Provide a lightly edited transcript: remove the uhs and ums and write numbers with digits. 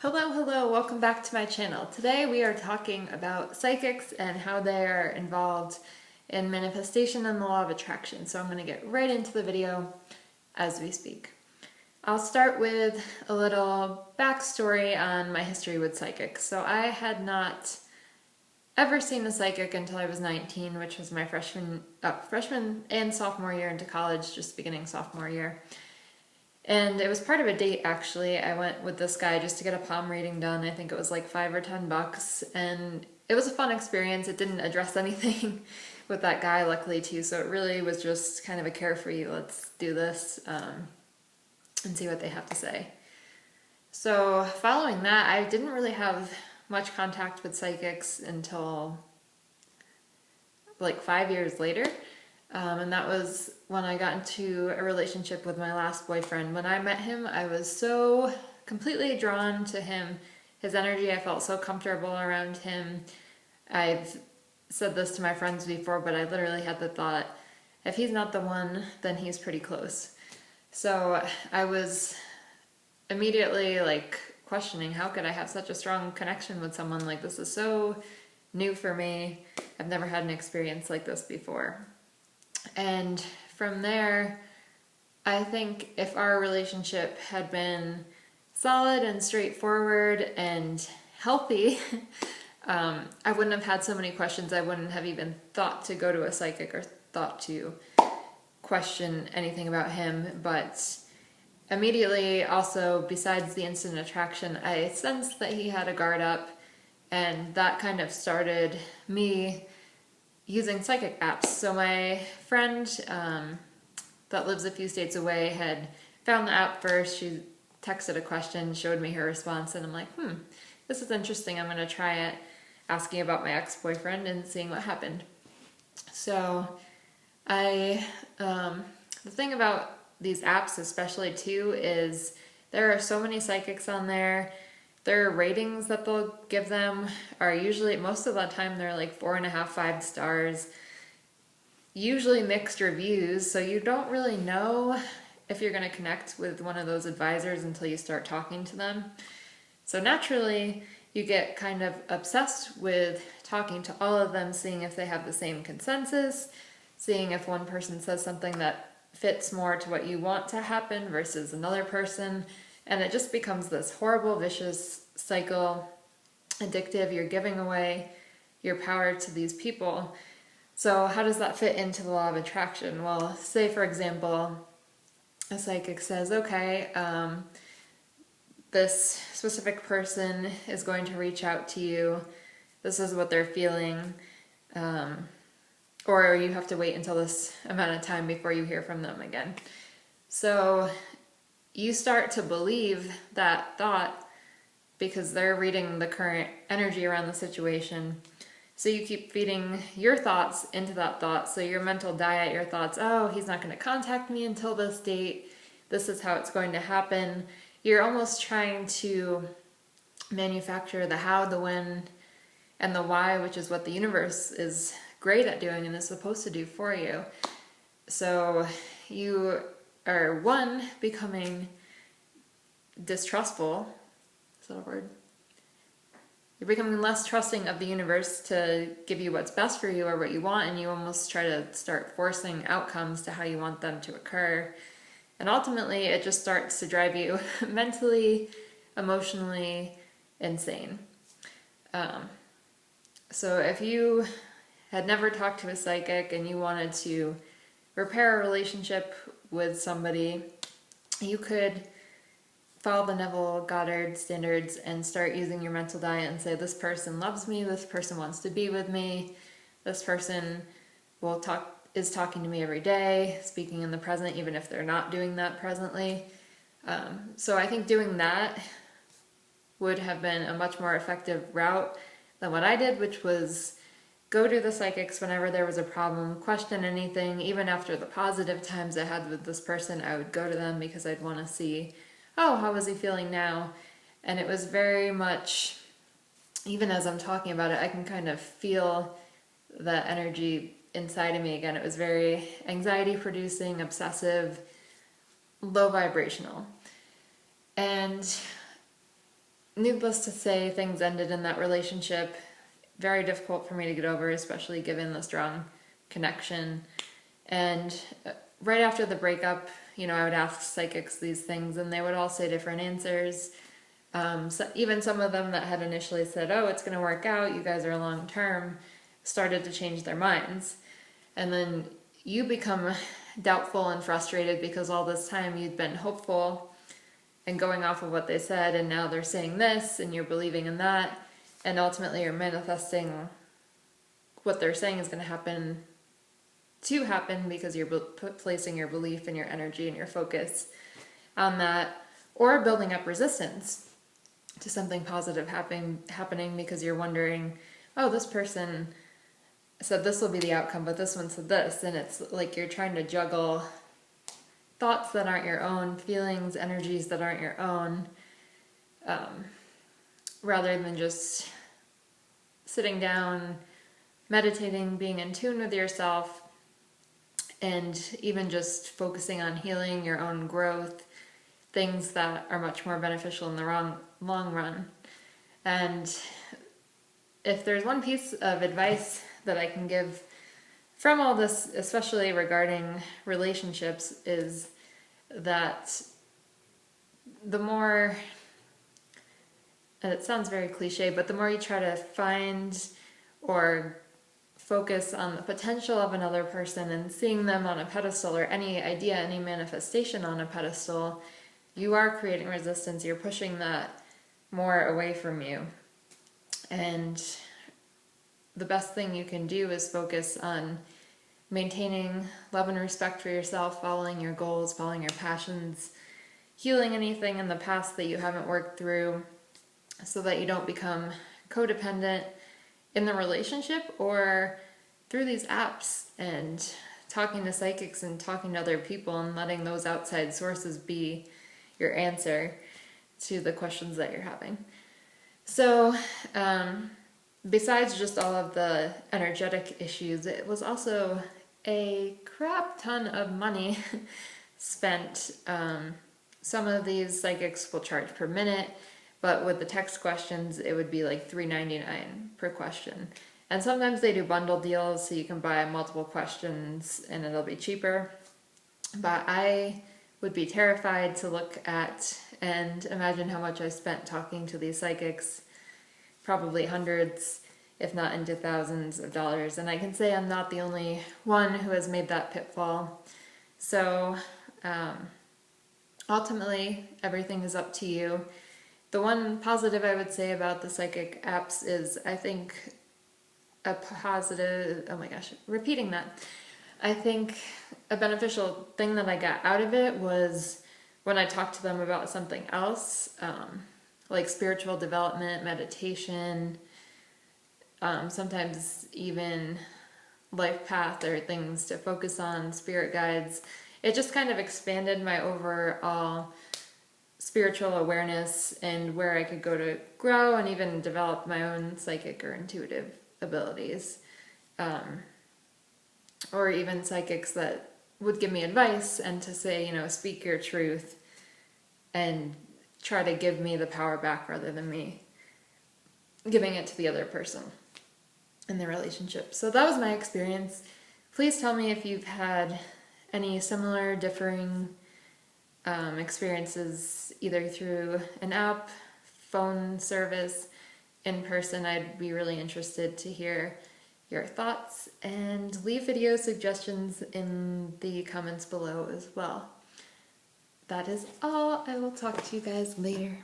Hello, welcome back to my channel. Today we are talking about psychics and how they are involved in manifestation and the law of attraction. So I'm going to get right into the video as we speak. I'll start with a little backstory on my history with psychics. So I had not ever seen a psychic until I was 19, which was my freshman and sophomore year into college, just beginning sophomore year. And it was part of a date, actually. I went with this guy just to get a palm reading done. I think it was like $5 or $10, and it was a fun experience. It didn't address anything with that guy, luckily, too. So it really was just kind of a carefree, let's do this and see what they have to say. So following that, I didn't really have much contact with psychics until like 5 years later. And that was when I got into a relationship with my last boyfriend. When I met him, I was so completely drawn to him. His energy, I felt so comfortable around him. I've said this to my friends before, but I literally had the thought, if he's not the one, then he's pretty close. So I was immediately like questioning, how could I have such a strong connection with someone? Like, this is so new for me. I've never had an experience like this before. And from there, I think if our relationship had been solid and straightforward and healthy, I wouldn't have had so many questions. I wouldn't have even thought to go to a psychic or thought to question anything about him. But immediately, also, besides the instant attraction, I sensed that he had a guard up, and that kind of started me using psychic apps. So my friend that lives a few states away had found the app first. She texted a question, showed me her response, and I'm like, this is interesting. I'm going to try it, asking about my ex-boyfriend and seeing what happened. So the thing about these apps especially too is there are so many psychics on there. Their ratings that they'll give them are usually, most of the time, they're like 4.5, 5 stars. Usually mixed reviews, so you don't really know if you're going to connect with one of those advisors until you start talking to them. So naturally, you get kind of obsessed with talking to all of them, seeing if they have the same consensus, seeing if one person says something that fits more to what you want to happen versus another person. And it just becomes this horrible, vicious cycle, addictive. You're giving away your power to these people. So how does that fit into the law of attraction? Well, say for example, a psychic says, okay, this specific person is going to reach out to you. This is what they're feeling. Or you have to wait until this amount of time before you hear from them again. So you start to believe that thought because they're reading the current energy around the situation. So you keep feeding your thoughts into that thought. So your mental diet, your thoughts, oh, he's not going to contact me until this date. This is how it's going to happen. You're almost trying to manufacture the how, the when, and the why, which is what the universe is great at doing and is supposed to do for you. So you are, one, becoming distrustful. Is that a word? You're becoming less trusting of the universe to give you what's best for you or what you want, and you almost try to start forcing outcomes to how you want them to occur. And ultimately, it just starts to drive you mentally, emotionally insane. So if you had never talked to a psychic and you wanted to repair a relationship with somebody, you could follow the Neville Goddard standards and start using your mental diet and say, this person loves me, this person wants to be with me, this person is talking to me every day, speaking in the present, even if they're not doing that presently. So I think doing that would have been a much more effective route than what I did, which was go to the psychics whenever there was a problem, question anything. Even after the positive times I had with this person, I would go to them because I'd want to see, oh, how is he feeling now? And it was very much, even as I'm talking about it, I can kind of feel the energy inside of me again. It was very anxiety producing, obsessive, low vibrational. And needless to say, things ended in that relationship. Very difficult for me to get over, especially given the strong connection. And right after the breakup, you know, I would ask psychics these things and they would all say different answers. So even some of them that had initially said, oh, it's going to work out, you guys are long term, started to change their minds. And then you become doubtful and frustrated because all this time you'd been hopeful and going off of what they said, and now they're saying this and you're believing in that, and ultimately you're manifesting what they're saying is going to happen because you're placing your belief and your energy and your focus on that, or building up resistance to something positive happening because you're wondering, oh, this person said this will be the outcome, but this one said this, and it's like you're trying to juggle thoughts that aren't your own, feelings, energies that aren't your own, rather than just sitting down, meditating, being in tune with yourself, and even just focusing on healing your own growth, things that are much more beneficial in the long run. And if there's one piece of advice that I can give from all this, especially regarding relationships, is that the more, and it sounds very cliche, but the more you try to find or focus on the potential of another person and seeing them on a pedestal, or any idea, any manifestation on a pedestal, you are creating resistance. You're pushing that more away from you. And the best thing you can do is focus on maintaining love and respect for yourself, following your goals, following your passions, healing anything in the past that you haven't worked through, so that you don't become codependent in the relationship or through these apps and talking to psychics and talking to other people and letting those outside sources be your answer to the questions that you're having. So, besides just all of the energetic issues, it was also a crap ton of money spent. Some of these psychics will charge per minute, but with the text questions, it would be like $3.99 per question. And sometimes they do bundle deals, so you can buy multiple questions and it'll be cheaper. But I would be terrified to look at and imagine how much I spent talking to these psychics, probably hundreds, if not into thousands of dollars. And I can say I'm not the only one who has made that pitfall. So ultimately, everything is up to you. The one positive I would say about the psychic apps is, I think, a positive, oh my gosh, repeating that. I think a beneficial thing that I got out of it was when I talked to them about something else, like spiritual development, meditation, sometimes even life path or things to focus on, spirit guides. It just kind of expanded my overall spiritual awareness and where I could go to grow and even develop my own psychic or intuitive abilities. Or even psychics that would give me advice and to say, you know, speak your truth and try to give me the power back rather than me giving it to the other person in the relationship. So that was my experience. Please tell me if you've had any similar, differing experiences, either through an app, phone service, in person. I'd be really interested to hear your thoughts, and leave video suggestions in the comments below as well. That is all. I will talk to you guys later.